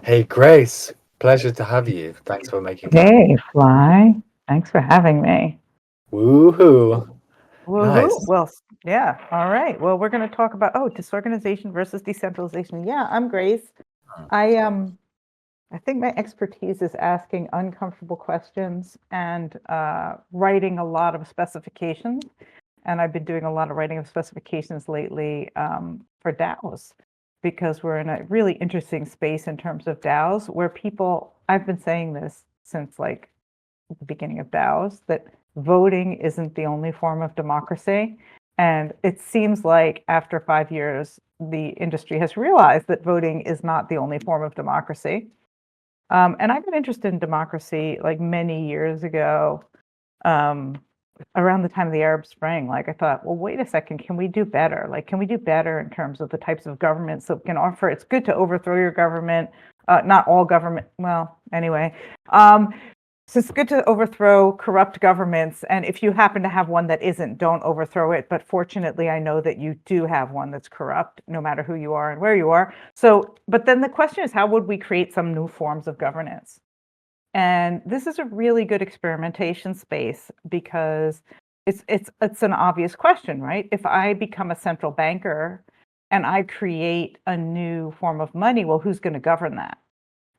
Hey, Grace, pleasure to have you. Thanks for making time. Hey, Fly. Thanks for having me. Woohoo! Woohoo. Nice. Well, yeah. All right. Well, we're going to talk about disorganization versus decentralization. Yeah, I'm Grace. I I think my expertise is asking uncomfortable questions and writing a lot of specifications. And I've been doing a lot of writing of specifications lately for DAOs because we're in a really interesting space in terms of DAOs where people, I've been saying this since like the beginning of DAOs, that voting isn't the only form of democracy. And it seems like after 5 years, the industry has realized that voting is not the only form of democracy. And I got interested in democracy like many years ago, um, around the time of the Arab Spring. Like I thought, well, wait a second, can we do better? Like, can we do better in terms of the types of governments that we can offer? It's good to overthrow your government, not all government. Well, anyway, um, so it's good to overthrow corrupt governments. And if you happen to have one that isn't, don't overthrow it. But fortunately, I know that you do have one that's corrupt, no matter who you are and where you are. So, but then the question is, how would we create some new forms of governance? And this is a really good experimentation space because it's an obvious question, right? If I become a central banker and I create a new form of money, well, who's going to govern that?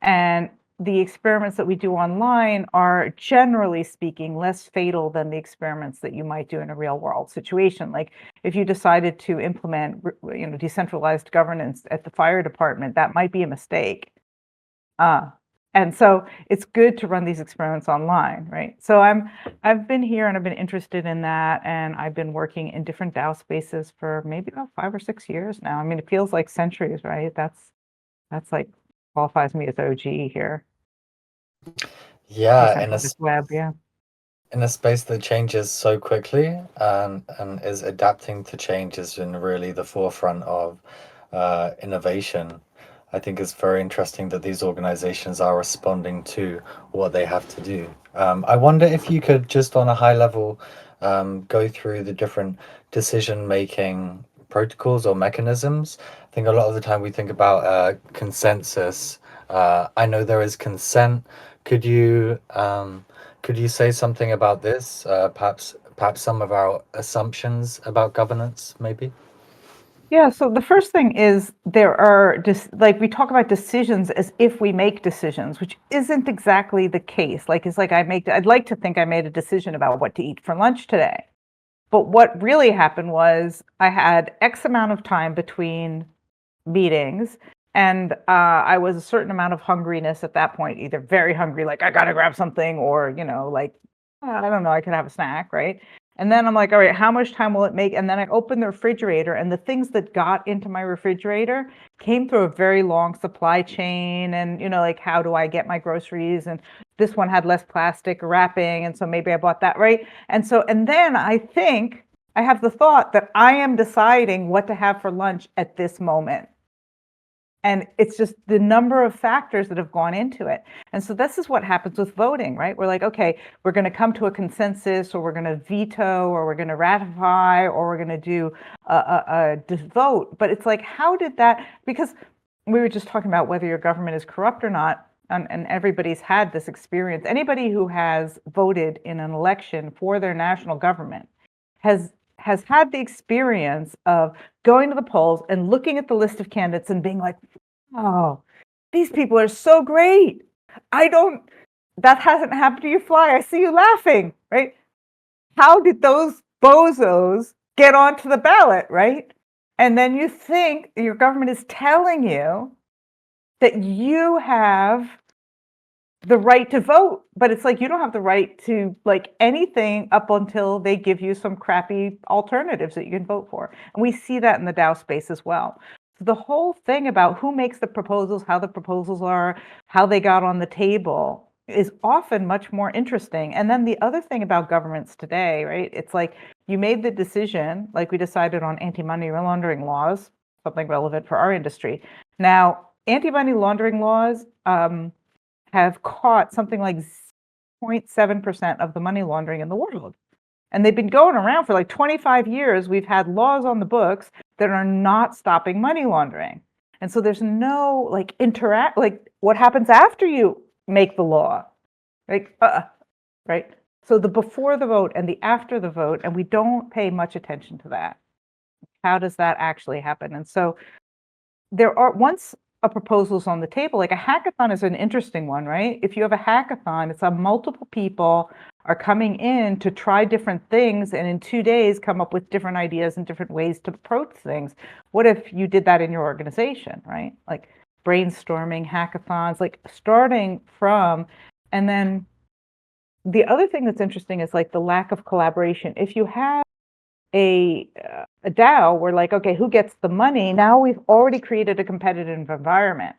And the experiments that we do online are, generally speaking, less fatal than the experiments that you might do in a real world situation. Like if you decided to implement, decentralized governance at the fire department, that might be a mistake. Uh, and so it's good to run these experiments online, right? So I've been here and I've been interested in that, and I've been working in different DAO spaces for maybe about 5 or 6 years now. I mean, it feels like centuries, right? That's like qualifies me as OG here. Yeah, Decentralized web, yeah. in a space that changes so quickly and is adapting to changes in really the forefront of innovation. I think it's very interesting that these organizations are responding to what they have to do. I wonder if you could just on a high level go through the different decision making protocols or mechanisms. I think a lot of the time we think about consensus. I know there is consent. Could you could you say something about this? Perhaps some of our assumptions about governance, maybe? Yeah, so the first thing is there are just like we talk about decisions as if we make decisions, which isn't exactly the case. Like it's like I'd like to think I made a decision about what to eat for lunch today. But what really happened was I had X amount of time between meetings, and I was a certain amount of hungriness at that point, either very hungry, like I gotta grab something, or like I don't know, I could have a snack, right? And then I'm like, all right, how much time will it make? And then I opened the refrigerator, and the things that got into my refrigerator came through a very long supply chain. And, like, how do I get my groceries? And this one had less plastic wrapping. And so maybe I bought that, right? And then I think I have the thought that I am deciding what to have for lunch at this moment. And it's just the number of factors that have gone into it. And so this is what happens with voting, right? We're like, okay, we're going to come to a consensus, or we're going to veto, or we're going to ratify, or we're going to do a vote. But it's like, how did that? Because we were just talking about whether your government is corrupt or not. And everybody's had this experience. Anybody who has voted in an election for their national government has has had the experience of going to the polls and looking at the list of candidates and being like, oh, these people are so great. I don't, that hasn't happened to you, Fly. I see you laughing, right? How did those bozos get onto the ballot, right? And then you think your government is telling you that you have the right to vote, but it's like you don't have the right to like anything up until they give you some crappy alternatives that you can vote for. And we see that in the DAO space as well. So the whole thing about who makes the proposals, how the proposals are, how they got on the table is often much more interesting. And then the other thing about governments today, right? It's like you made the decision, like we decided on anti-money laundering laws, something relevant for our industry. Now, anti-money laundering laws, have caught something like 0.7% of the money laundering in the world. And they've been going around for like 25 years. We've had laws on the books that are not stopping money laundering. And so there's no like what happens after you make the law? Like, right? So the before the vote and the after the vote, and we don't pay much attention to that. How does that actually happen? And so there are, once a proposal's on the table, like a hackathon is an interesting one, right? If you have a hackathon, it's multiple people are coming in to try different things and in 2 days come up with different ideas and different ways to approach things. What if you did that in your organization, right? Like brainstorming, hackathons, like starting from, and then the other thing that's interesting is like the lack of collaboration. If you have a DAO, we're like, okay, who gets the money? Now we've already created a competitive environment.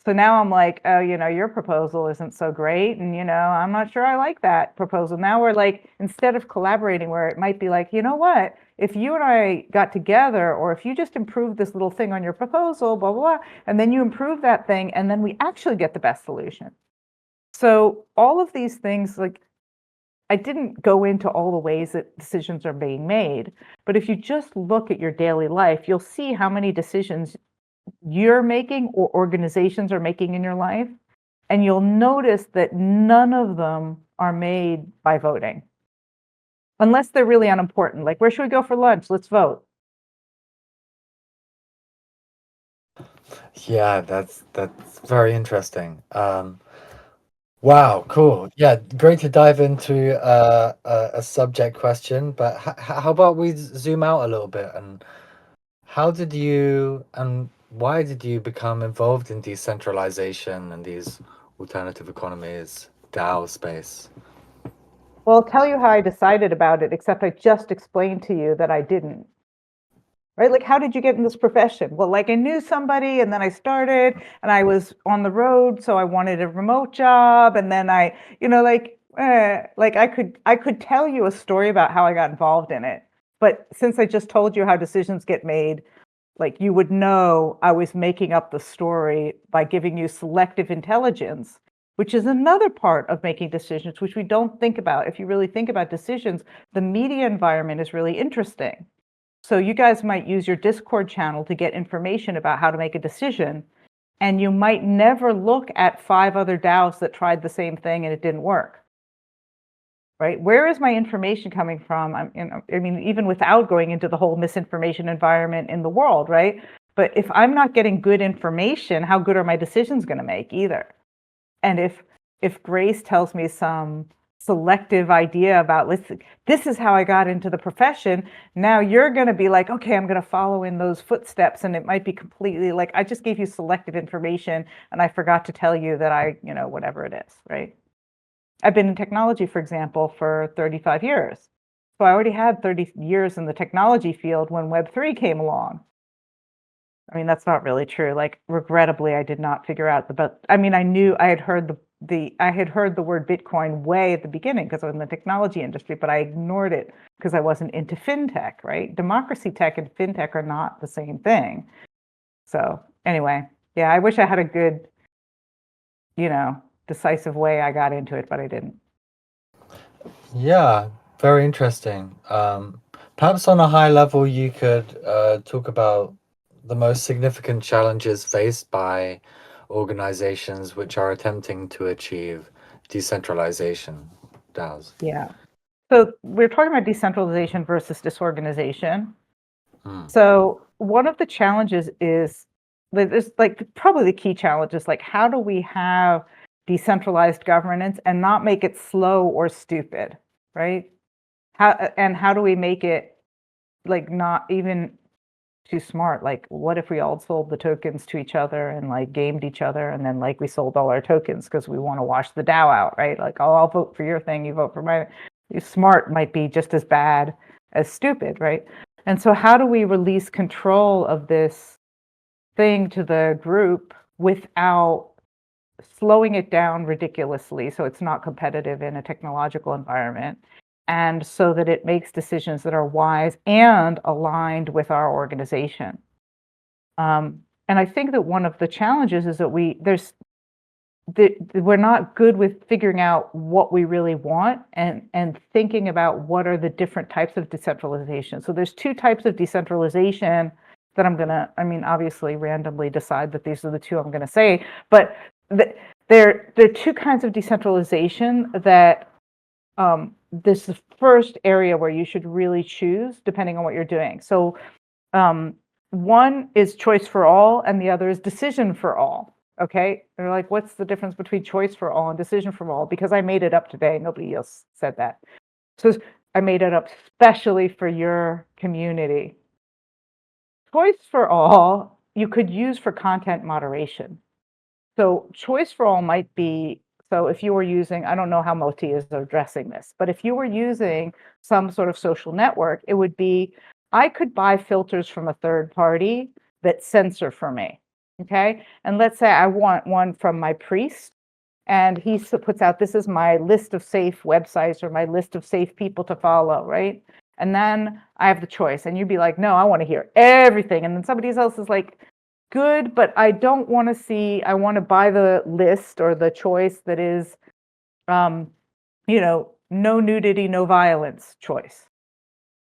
So now I'm like, oh, your proposal isn't so great. And, I'm not sure I like that proposal. Now we're like, instead of collaborating, where it might be like, you know what, if you and I got together, or if you just improve this little thing on your proposal, blah, blah, blah, and then you improve that thing, and then we actually get the best solution. So all of these things, like, I didn't go into all the ways that decisions are being made, but if you just look at your daily life, you'll see how many decisions you're making or organizations are making in your life, and you'll notice that none of them are made by voting. Unless they're really unimportant, like where should we go for lunch? Let's vote. Yeah, that's very interesting. Wow, cool. Yeah, great to dive into a subject question, but how about we zoom out a little bit, and how did you and why did you become involved in decentralization and these alternative economies, DAO space? Well, I'll tell you how I decided about it, except I just explained to you that I didn't. Right? Like, how did you get in this profession? Well, like I knew somebody and then I started and I was on the road, so I wanted a remote job. And then I, like I could tell you a story about how I got involved in it. But since I just told you how decisions get made, like you would know I was making up the story by giving you selective intelligence, which is another part of making decisions, which we don't think about. If you really think about decisions, the media environment is really interesting. So you guys might use your Discord channel to get information about how to make a decision, and you might never look at 5 other DAOs that tried the same thing and it didn't work. Right? Where is my information coming from? I mean, even without going into the whole misinformation environment in the world, right? But if I'm not getting good information, how good are my decisions going to make either? And if Grace tells me some selective idea about, this is how I got into the profession, now you're going to be like, okay, I'm going to follow in those footsteps, and it might be completely like I just gave you selective information and I forgot to tell you that I, whatever it is, right? I've been in technology, for example, for 35 years. So I already had 30 years in the technology field when Web3 came along. I mean, that's not really true. Like, regrettably, I did not figure out I mean, I knew I had heard I had heard the word Bitcoin way at the beginning because I was in the technology industry, but I ignored it because I wasn't into fintech, right? Democracy tech and fintech are not the same thing. So anyway, yeah, I wish I had a good, decisive way I got into it, but I didn't. Yeah, very interesting. Perhaps on a high level, you could talk about the most significant challenges faced by organizations which are attempting to achieve decentralization, DAOs. Yeah. So we're talking about decentralization versus disorganization. Mm. So one of the challenges is there's like probably the key challenge is like, how do we have decentralized governance and not make it slow or stupid, right? How do we make it like not even too smart? Like, what if we all sold the tokens to each other and like gamed each other, and then like we sold all our tokens because we want to wash the DAO out, right? Like, oh, I'll vote for your thing, you vote for mine. Smart might be just as bad as stupid, right? And so how do we release control of this thing to the group without slowing it down ridiculously so it's not competitive in a technological environment, and so that it makes decisions that are wise and aligned with our organization? And I think that one of the challenges is that we're not good with figuring out what we really want and thinking about what are the different types of decentralization. So there's 2 types of decentralization that I'm gonna, I mean, obviously randomly decide that these are the 2 I'm gonna say, but there are two kinds of decentralization that this is the first area where you should really choose depending on what you're doing. So one is choice for all and the other is decision for all. Okay, they're like, what's the difference between choice for all and decision for all? Because I made it up today, nobody else said that. So I made it up especially for your community. Choice for all you could use for content moderation. So choice for all might be, so if you were using, I don't know how Moti is addressing this, but if you were using some sort of social network, it would be, I could buy filters from a third party that censor for me. Okay. And let's say I want one from my priest and he puts out, this is my list of safe websites or my list of safe people to follow, right? And then I have the choice and you'd be like, no, I want to hear everything. And then somebody else is like, good, but I don't want to see, I want to buy the list or the choice that is, no nudity, no violence choice.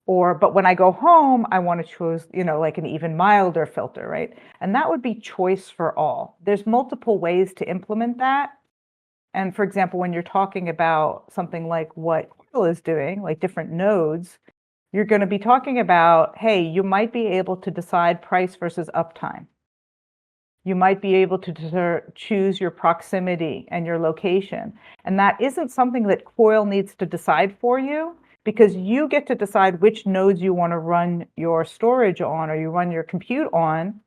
Or, but when I go home, I want to choose, like an even milder filter, right? And that would be choice for all. There's multiple ways to implement that. And for example, when you're talking about something like what Coil is doing, like different nodes, you're going to be talking about, hey, you might be able to decide price versus uptime. You might be able to choose your proximity and your location. And that isn't something that Coil needs to decide for you because you get to decide which nodes you want to run your storage on or you run your compute on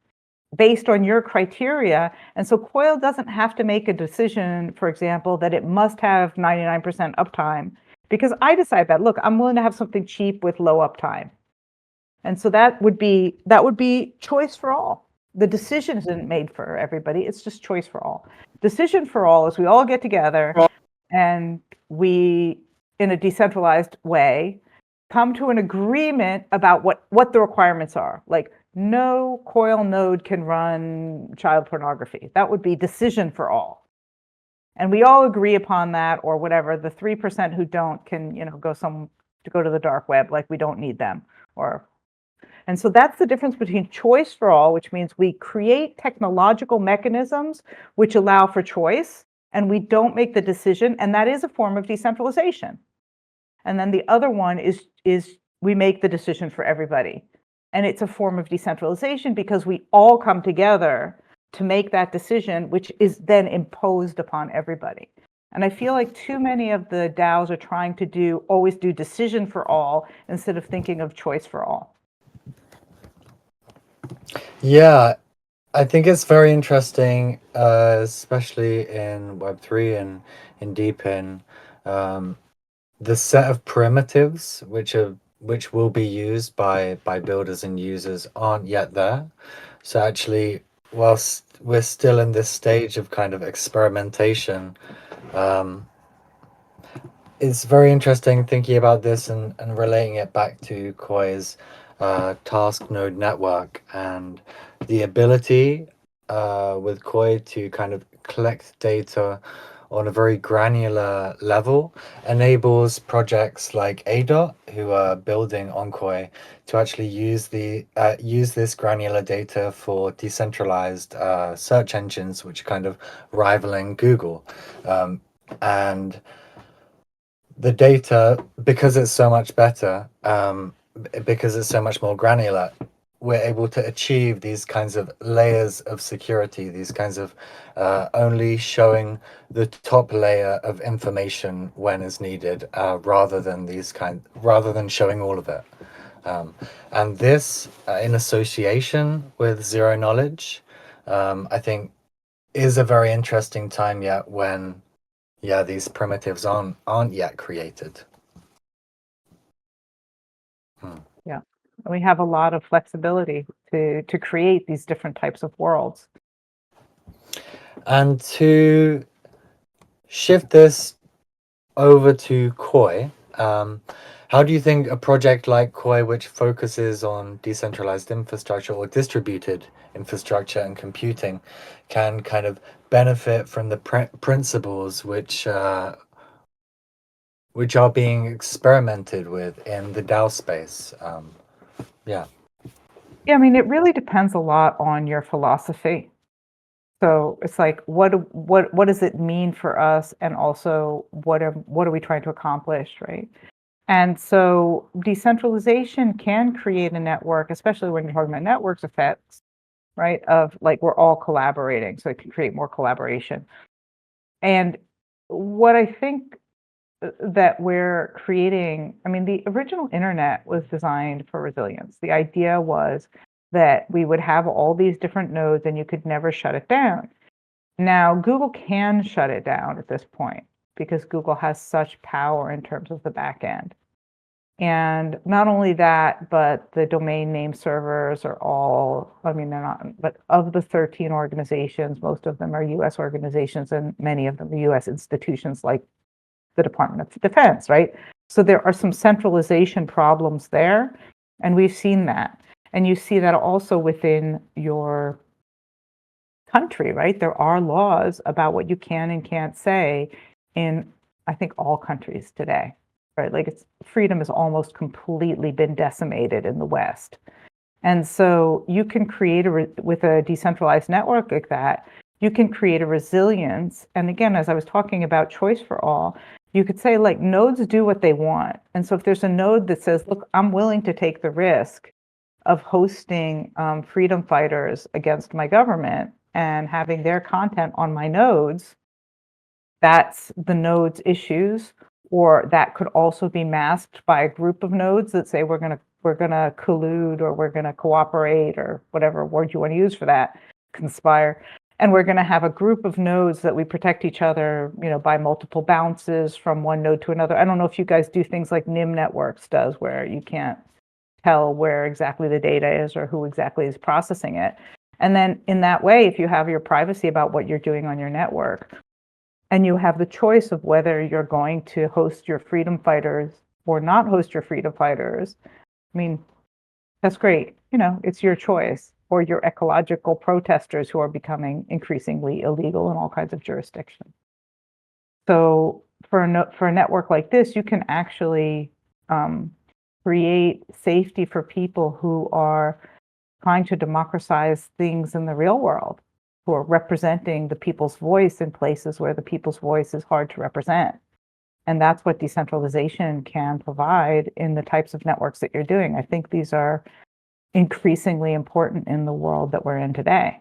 based on your criteria. And so Coil doesn't have to make a decision, for example, that it must have 99% uptime because I decide that, look, I'm willing to have something cheap with low uptime. And so that would be choice for all. The decision isn't made for everybody. It's just choice for all. Decision for all is we all get together and we, in a decentralized way, come to an agreement about what the requirements are. Like no Coil node can run child pornography. That would be decision for all. And we all agree upon that or whatever. The 3% who don't can, go to the dark web, like we don't need them or. And so that's the difference between choice for all, which means we create technological mechanisms which allow for choice and we don't make the decision. And that is a form of decentralization. And then the other one is we make the decision for everybody. And it's a form of decentralization because we all come together to make that decision, which is then imposed upon everybody. And I feel like too many of the DAOs are trying to always do decision for all instead of thinking of choice for all. Yeah, I think it's very interesting, especially in Web3 and in Deepin, the set of primitives which will be used by builders and users aren't yet there. So actually, whilst we're still in this stage of kind of experimentation, it's very interesting thinking about this and relating it back to Koi's task node network and the ability with Koi to kind of collect data on a very granular level enables projects like ADOT who are building on Koi to actually use this granular data for decentralized search engines, which are kind of rivaling Google, and the data, because it's so much better, because it's so much more granular, we're able to achieve these kinds of layers of security, these kinds of only showing the top layer of information when is needed, rather than showing all of it. And this, in association with zero knowledge, I think, is a very interesting time yet when these primitives aren't yet created. Yeah. We have a lot of flexibility to create these different types of worlds. And to shift this over to Koii, how do you think a project like Koii, which focuses on decentralized infrastructure or distributed infrastructure and computing, can kind of benefit from the principles which are being experimented with in the DAO space? Yeah. Yeah, I mean, it really depends a lot on your philosophy. So it's like, what does it mean for us? And also, what are we trying to accomplish, right? And so decentralization can create a network, especially when you're talking about networks effects, right? Of like, we're all collaborating, so it can create more collaboration. And what I think that we're creating, I mean, the original internet was designed for resilience. The idea was that we would have all these different nodes and you could never shut it down. Now, Google can shut it down at this point because Google has such power in terms of the back end. And not only that, but the domain name servers are all, I mean, they're not, but of the 13 organizations, most of them are US organizations and many of them are US institutions like the Department of Defense, right? So there are some centralization problems there, and we've seen that. And you see that also within your country, right? There are laws about what you can and can't say in, I think, all countries today, right? Like freedom has almost completely been decimated in the West. And so you can create with a decentralized network like that, you can create a resilience. And again, as I was talking about choice for all, you could say like nodes do what they want. And so if there's a node that says, look, I'm willing to take the risk of hosting freedom fighters against my government and having their content on my nodes, that's the node's issues. Or that could also be masked by a group of nodes that say we're gonna collude, or we're gonna cooperate, or whatever word you want to use for that, conspire. And we're gonna have a group of nodes that we protect each other, by multiple bounces from one node to another. I don't know if you guys do things like NIM Networks does, where you can't tell where exactly the data is or who exactly is processing it. And then in that way, if you have your privacy about what you're doing on your network, and you have the choice of whether you're going to host your freedom fighters or not host your freedom fighters, I mean, that's great. It's your choice. Or your ecological protesters who are becoming increasingly illegal in all kinds of jurisdictions. So for a network like this, you can actually create safety for people who are trying to democratize things in the real world, who are representing the people's voice in places where the people's voice is hard to represent. And that's what decentralization can provide in the types of networks that you're doing. I think these are increasingly important in the world that we're in today.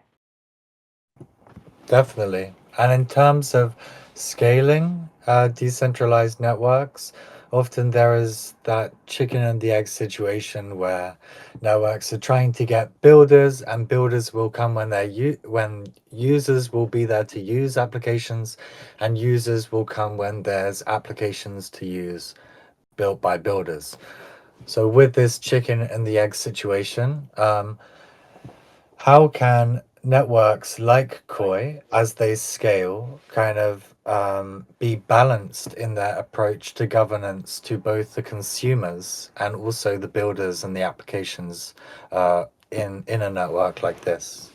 Definitely. And in terms of scaling decentralized networks, often there is that chicken and the egg situation where networks are trying to get builders, and builders will come when when users will be there to use applications, and users will come when there's applications to use built by builders. So with this chicken and the egg situation, how can networks like Koii, as they scale, kind of be balanced in their approach to governance to both the consumers and also the builders and the applications in a network like this?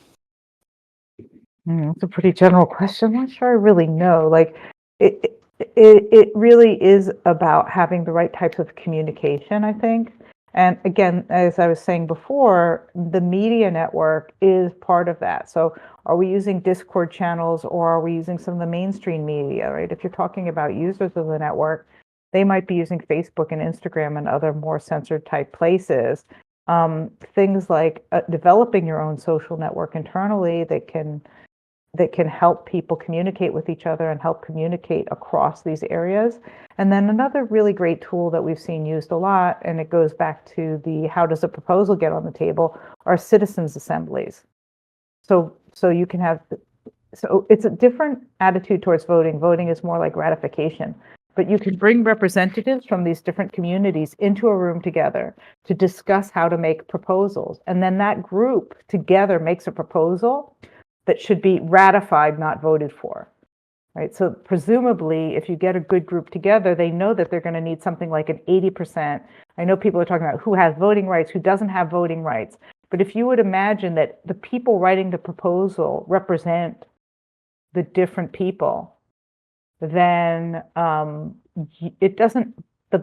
It's a pretty general question. I'm not sure I really know. Like, it really is about having the right types of communication, I think. And again, as I was saying before, the media network is part of that. So are we using Discord channels, or are we using some of the mainstream media, right? If you're talking about users of the network, they might be using Facebook and Instagram and other more censored type places. Things like developing your own social network internally that can help people communicate with each other and help communicate across these areas. And then another really great tool that we've seen used a lot, and it goes back to the how does a proposal get on the table, are citizens assemblies. So you can have, so it's a different attitude towards voting. Voting is more like ratification, but you can bring representatives from these different communities into a room together to discuss how to make proposals. And then that group together makes a proposal that should be ratified, not voted for, right? So presumably, if you get a good group together, they know that they're going to need something like an 80%. I know people are talking about who has voting rights, who doesn't have voting rights. But if you would imagine that the people writing the proposal represent the different people, then the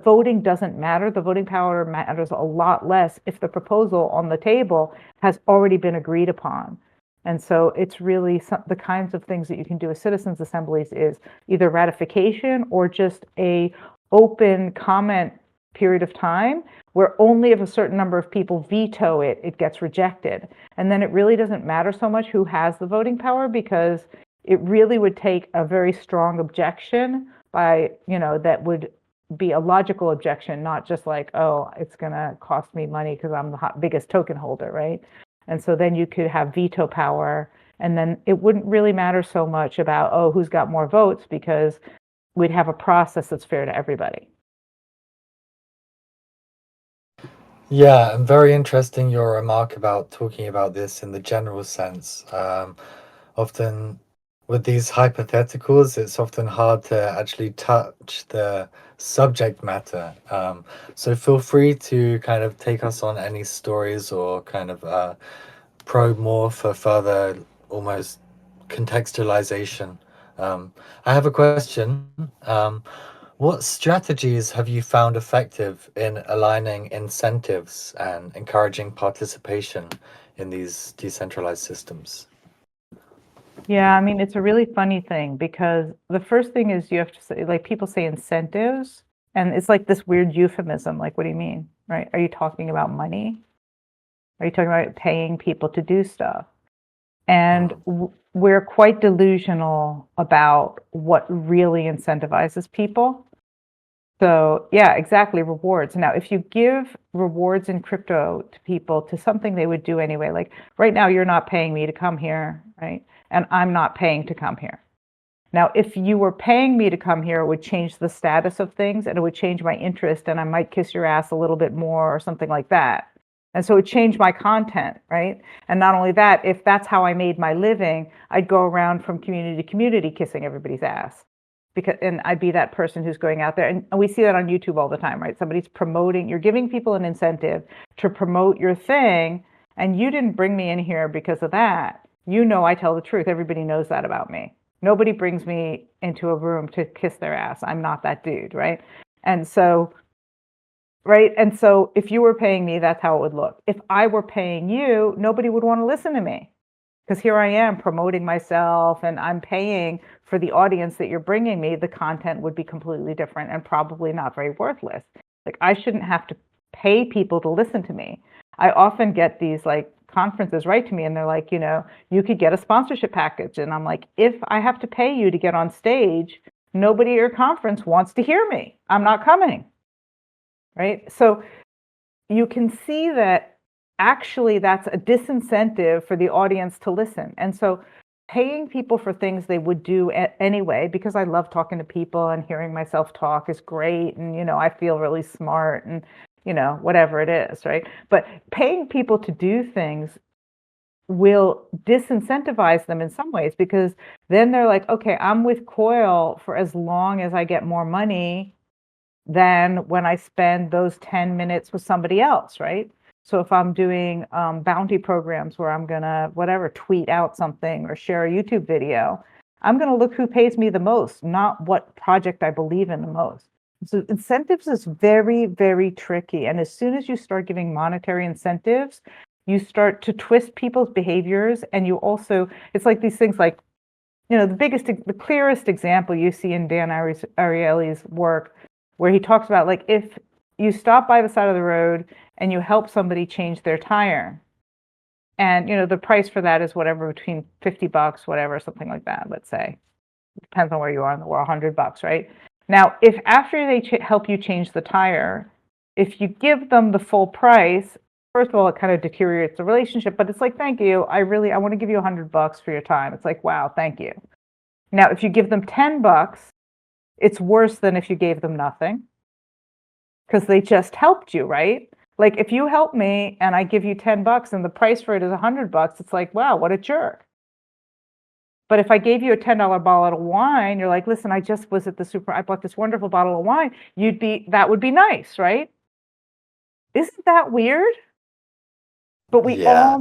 voting doesn't matter. The voting power matters a lot less if the proposal on the table has already been agreed upon. And so it's really the kinds of things that you can do as citizens assemblies is either ratification or just a open comment period of time where only if a certain number of people veto it, it gets rejected. And then it really doesn't matter so much who has the voting power, because it really would take a very strong objection by, that would be a logical objection, not just like, oh, it's going to cost me money because I'm the biggest token holder, right? And so then you could have veto power, and then it wouldn't really matter so much about, oh, who's got more votes, because we'd have a process that's fair to everybody. Yeah, and very interesting your remark about talking about this in the general sense. Often with these hypotheticals, it's often hard to actually touch the subject matter. So feel free to kind of take us on any stories or kind of probe more for further almost contextualization. I have a question. What strategies have you found effective in aligning incentives and encouraging participation in these decentralized systems? Yeah, I mean, it's a really funny thing, because the first thing is you have to say, like, people say incentives, and it's like this weird euphemism. Like, what do you mean, right? Are you talking about money? Are you talking about paying people to do stuff? And we're quite delusional about what really incentivizes people. So yeah, exactly, rewards. Now, if you give rewards in crypto to people to something they would do anyway, like right now, you're not paying me to come here, right? And I'm not paying to come here. Now, if you were paying me to come here, it would change the status of things, and it would change my interest, and I might kiss your ass a little bit more or something like that. And so it changed my content, right? And not only that, if that's how I made my living, I'd go around from community to community kissing everybody's ass. And I'd be that person who's going out there. And we see that on YouTube all the time, right? Somebody's promoting, you're giving people an incentive to promote your thing, and you didn't bring me in here because of that. I tell the truth. Everybody knows that about me. Nobody brings me into a room to kiss their ass. I'm not that dude, right? And so, right? And so if you were paying me, that's how it would look. If I were paying you, nobody would want to listen to me, because here I am promoting myself and I'm paying for the audience that you're bringing me. The content would be completely different and probably not very worthless. Like, I shouldn't have to pay people to listen to me. I often get these like conferences write to me and they're like, you could get a sponsorship package. And I'm like, if I have to pay you to get on stage, nobody at your conference wants to hear me. I'm not coming. Right? So you can see that actually that's a disincentive for the audience to listen. And so paying people for things they would do anyway, because I love talking to people and hearing myself talk is great. And, I feel really smart and, whatever it is, right? But paying people to do things will disincentivize them in some ways, because then they're like, okay, I'm with Coil for as long as I get more money than when I spend those 10 minutes with somebody else, right? So if I'm doing bounty programs where I'm gonna, whatever, tweet out something or share a YouTube video, I'm gonna look who pays me the most, not what project I believe in the most. So incentives is very, very tricky. And as soon as you start giving monetary incentives, you start to twist people's behaviors. And you also, it's like these things like, the clearest example you see in Dan Ariely's work, where he talks about, like, if you stop by the side of the road and you help somebody change their tire, and the price for that is whatever, between $50, whatever, something like that, let's say, depends on where you are in the world, $100, right? Now, if after they help you change the tire, if you give them the full price, first of all, it kind of deteriorates the relationship, but it's like, thank you, I want to give you $100 for your time. It's like, wow, thank you. Now, if you give them $10, it's worse than if you gave them nothing, because they just helped you, right? Like, if you help me and I give you $10 and the price for it is $100, it's like, wow, what a jerk. But if I gave you a $10 bottle of wine, you're like, listen, I just was at the super, I bought this wonderful bottle of wine. That would be nice, right? Isn't that weird? But we Yeah,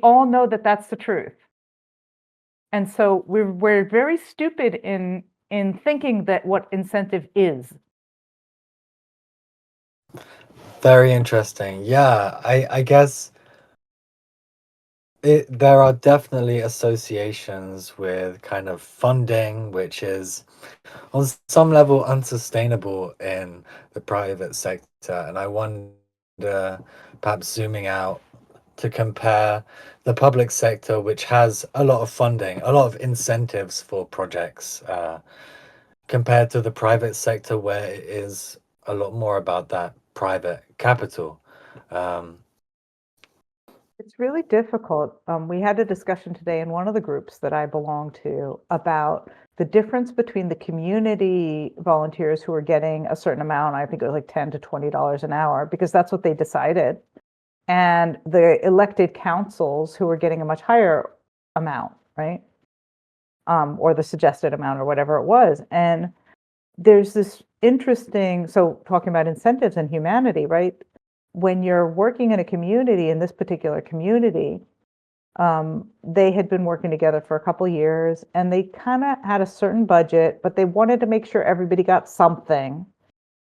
all know that that's the truth. And so we're very stupid in thinking that what incentive is. very interesting. Yeah, I guess There are definitely associations with kind of funding, which is on some level unsustainable in the private sector. And I wonder, perhaps zooming out, to compare the public sector, which has a lot of funding, a lot of incentives for projects, compared to the private sector, where it is a lot more about that private capital. Um, It's really difficult. We had a discussion today in one of the groups that I belong to about the difference between the community volunteers who are getting a certain amount, I think it was like $10 to $20 an hour, because that's what they decided, and the elected councils who are getting a much higher amount, right? Or the suggested amount or whatever it was. And there's this interesting, so talking about incentives and humanity, right? When you're working in a community, in this particular community, they had been working together for a couple years and they kind of had a certain budget, but they wanted to make sure everybody got something.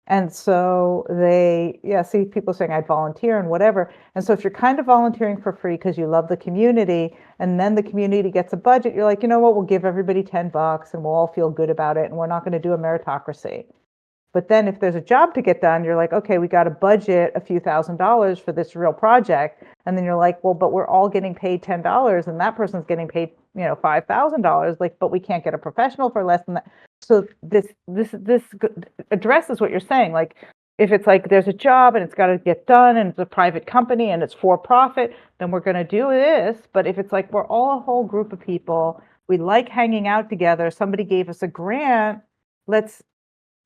And so they, yeah, see people saying I'd volunteer and whatever. And so if you're kind of volunteering for free because you love the community and then the community gets a budget, you're like, you know what, we'll give everybody $10 and we'll all feel good about it and we're not going to do a meritocracy. But then if there's a job to get done, you're like, okay, we got to budget a few $1,000s for this real project. And then you're like, well, but we're all getting paid $10 and that person's getting paid, $5,000. Like, but we can't get a professional for less than that. So this addresses what you're saying. Like, if it's like there's a job and it's got to get done and it's a private company and it's for profit, then we're going to do this. But if it's like we're all a whole group of people, we like hanging out together, somebody gave us a grant, let's,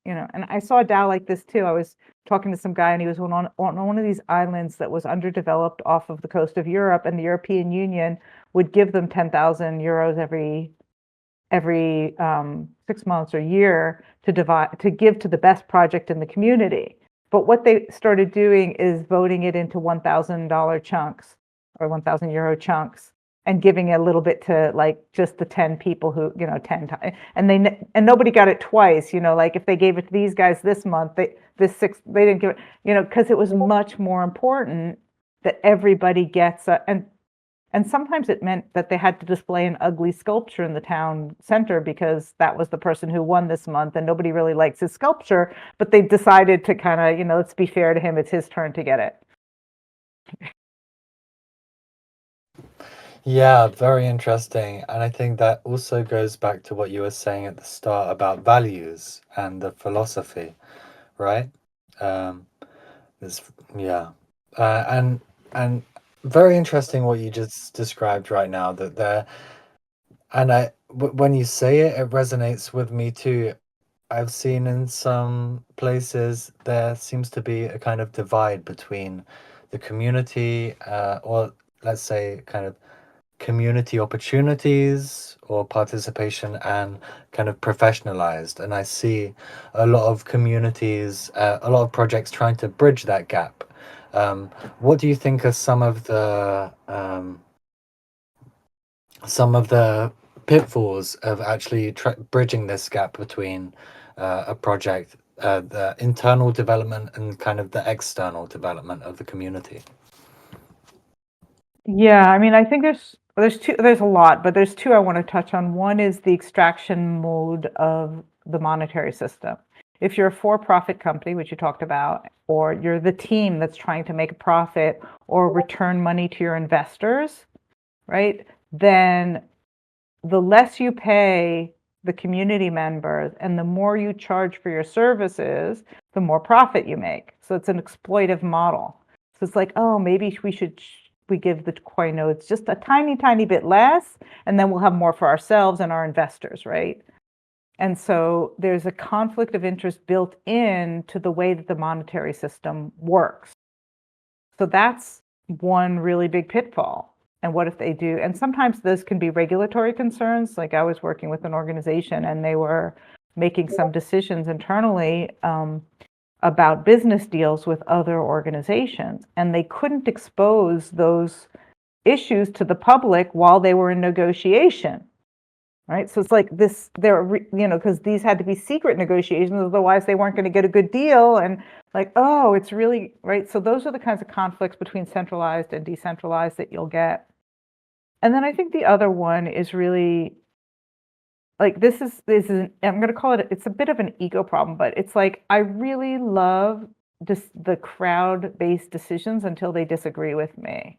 and I saw a DAO like this too. I was talking to some guy and he was on one of these islands that was underdeveloped off of the coast of Europe, and the European Union would give them 10,000 euros every 6 months or year to give to the best project in the community. But what they started doing is voting it into $1,000 chunks or 1,000 euro chunks and giving a little bit to like just the 10 people who, 10 times. And nobody got it twice, like if they gave it to these guys this month, they didn't give it, because it was much more important that everybody gets and sometimes it meant that they had to display an ugly sculpture in the town center because that was the person who won this month and nobody really likes his sculpture, but they decided to kind of, let's be fair to him, it's his turn to get it. Yeah, very interesting. And I think that also goes back to what you were saying at the start about values and the philosophy, right? Um, it's, yeah. And very interesting what you just described right now, that there, and when you say it, it resonates with me too. I've seen in some places there seems to be a kind of divide between the community, or let's say kind of community opportunities or participation, and kind of professionalized. And I see a lot of communities, a lot of projects trying to bridge that gap. What do you think are some of the pitfalls of actually bridging this gap between a project, the internal development and kind of the external development of the community? Yeah, I mean, I think there's a lot, but there's two I want to touch on. One is the extraction mode of the monetary system. If you're a for-profit company, which you talked about, or you're the team that's trying to make a profit or return money to your investors, right? Then the less you pay the community members and the more you charge for your services, the more profit you make. So it's an exploitive model. So it's like, oh, maybe we give the Koii nodes just a tiny, tiny bit less, and then we'll have more for ourselves and our investors, right? And so there's a conflict of interest built into the way that the monetary system works. So that's one really big pitfall. And what if they do? And sometimes this can be regulatory concerns. Like I was working with an organization and they were making some decisions internally about business deals with other organizations. And they couldn't expose those issues to the public while they were in negotiation. Right. So it's like this, because these had to be secret negotiations, otherwise they weren't going to get a good deal. And like, oh, it's really right. So those are the kinds of conflicts between centralized and decentralized that you'll get. And then I think the other one is really like this is I'm going to call it, it's a bit of an ego problem, but it's like I really love the crowd-based decisions until they disagree with me.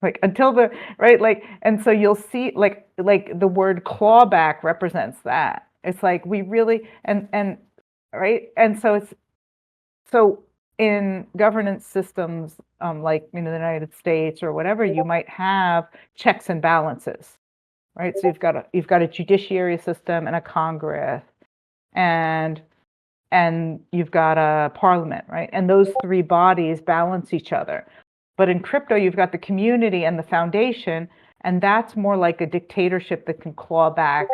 Like until the right, like, and so you'll see like the word clawback represents that. It's like we really and right, and so it's so in governance systems, like the United States or whatever, you might have checks and balances, right? So you've got a judiciary system and a Congress, and you've got a parliament, right? And those three bodies balance each other. But in crypto, you've got the community and the foundation, and that's more like a dictatorship that can claw back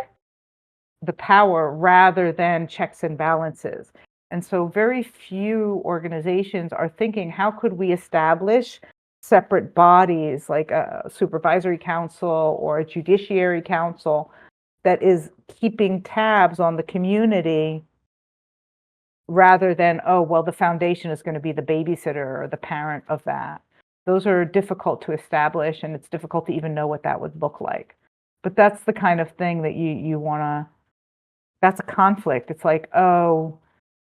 the power rather than checks and balances. And so very few organizations are thinking, how could we establish separate bodies like a supervisory council or a judiciary council that is keeping tabs on the community rather than, oh, well, the foundation is going to be the babysitter or the parent of that. Those are difficult to establish, and it's difficult to even know what that would look like. But that's the kind of thing that you want to, that's a conflict. It's like, oh,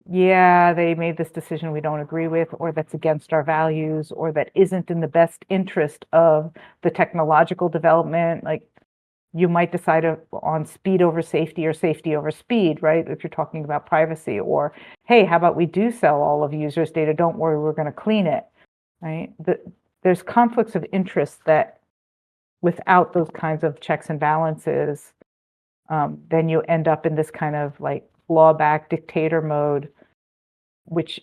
yeah, they made this decision we don't agree with, or that's against our values, or that isn't in the best interest of the technological development. Like, you might decide on speed over safety or safety over speed, right? If you're talking about privacy, or, hey, how about we do sell all of users' data? Don't worry, we're going to clean it, right? There's conflicts of interest that without those kinds of checks and balances, then you end up in this kind of like clawback dictator mode, which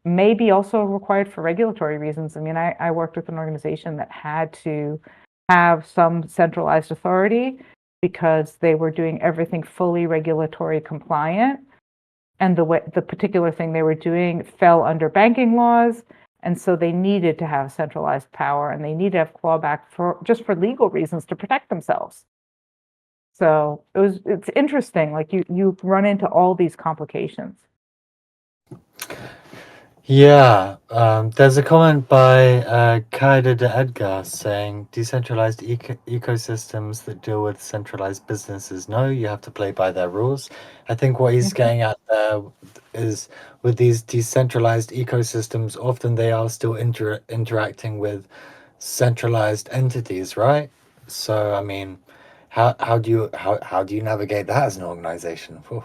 may be also required for regulatory reasons. I mean, I worked with an organization that had to have some centralized authority because they were doing everything fully regulatory compliant. And the particular thing they were doing fell under banking laws. And so they needed to have centralized power, and they needed to have clawback just for legal reasons to protect themselves. So it's interesting, like you run into all these complications. Yeah, there's a comment by Kaida de Edgar saying decentralized ecosystems that deal with centralized businesses. No, you have to play by their rules. I think what he's getting at there is with these decentralized ecosystems, often they are still interacting with centralized entities, right? So, I mean, how do you navigate that as an organization? Whew.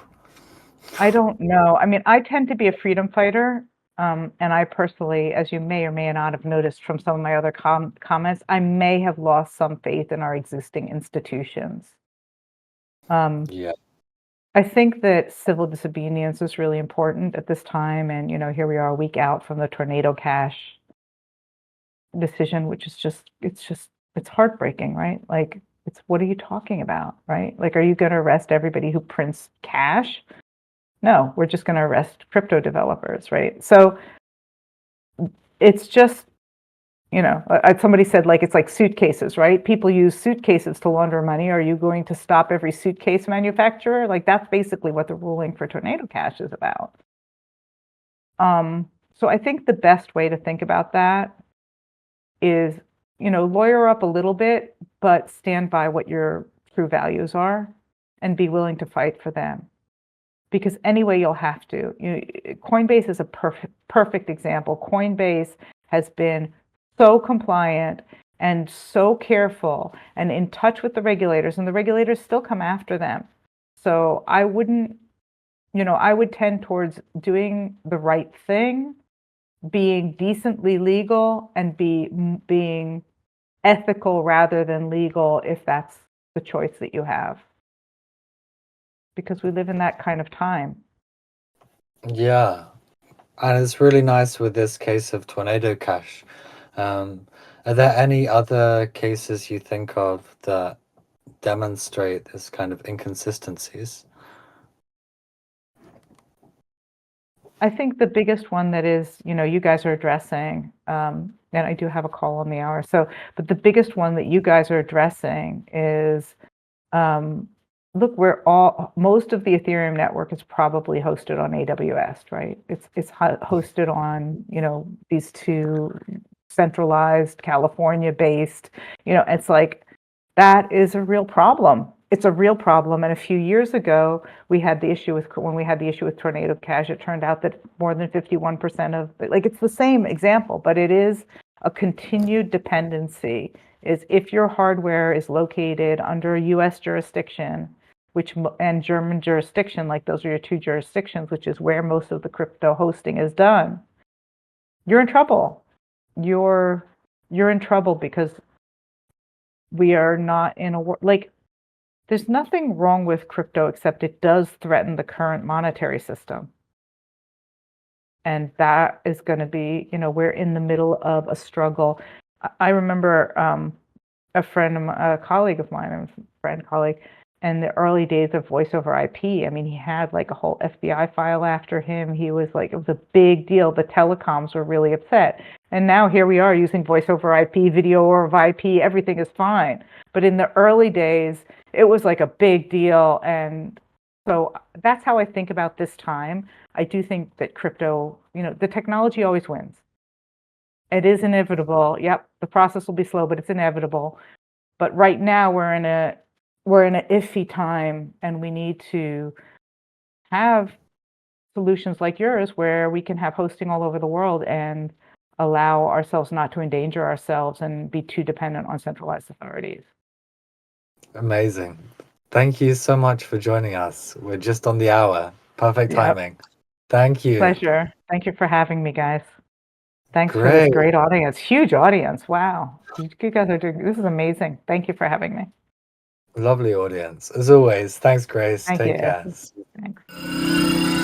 I don't know. I mean, I tend to be a freedom fighter. And I personally, as you may or may not have noticed from some of my other comments, I may have lost some faith in our existing institutions. Yeah. I think that civil disobedience is really important at this time. And, here we are a week out from the Tornado Cash decision, which is it's heartbreaking, right? Like, what are you talking about, right? Like, are you going to arrest everybody who prints cash? No, we're just going to arrest crypto developers, right? So it's just, somebody said, like, it's like suitcases, right? People use suitcases to launder money. Are you going to stop every suitcase manufacturer? Like, that's basically what the ruling for Tornado Cash is about. So I think the best way to think about that is, lawyer up a little bit, but stand by what your true values are and be willing to fight for them. Because anyway, you'll have to. Coinbase is a perfect example. Coinbase has been so compliant and so careful and in touch with the regulators, and the regulators still come after them. So I wouldn't, I would tend towards doing the right thing, being decently legal, and being ethical rather than legal if that's the choice that you have. Because we live in that kind of time. Yeah. And it's really nice with this case of Tornado Cash. Are there any other cases you think of that demonstrate this kind of inconsistencies? I think the biggest one that is, you guys are addressing, and I do have a call on the hour. So, but the biggest one that you guys are addressing is, look, most of the Ethereum network is probably hosted on AWS, right? It's hosted on, these two centralized, California-based. It's like that is a real problem. It's a real problem. And a few years ago, when we had the issue with tornado cash, it turned out that more than 51% of, like, it's the same example, but it is a continued dependency. Is if your hardware is located under a US jurisdiction, and German jurisdiction, like those are your two jurisdictions, which is where most of the crypto hosting is done, you're in trouble. You're in trouble because we are not in a like, there's nothing wrong with crypto except it does threaten the current monetary system. And that is going to be, we're in the middle of a struggle. I remember a colleague of mine, colleague, in the early days of voice over IP. I mean, he had like a whole FBI file after him. He was like, it was a big deal. The telecoms were really upset. And now here we are using voice over IP, video over IP, everything is fine. But in the early days, it was like a big deal. And so that's how I think about this time. I do think that crypto, the technology always wins. It is inevitable. Yep, the process will be slow, but it's inevitable. But right now we're in an iffy time, and we need to have solutions like yours where we can have hosting all over the world and allow ourselves not to endanger ourselves and be too dependent on centralized authorities. Amazing. Thank you so much for joining us. We're just on the hour. Perfect Yep. timing. Thank you. Pleasure. Thank you for having me, guys. Thanks for Great. this great audience. Huge audience. Wow. You guys are doing, this is amazing. Thank you for having me. Lovely audience. As always, thanks, Grace. Thank Take you. care. Thanks.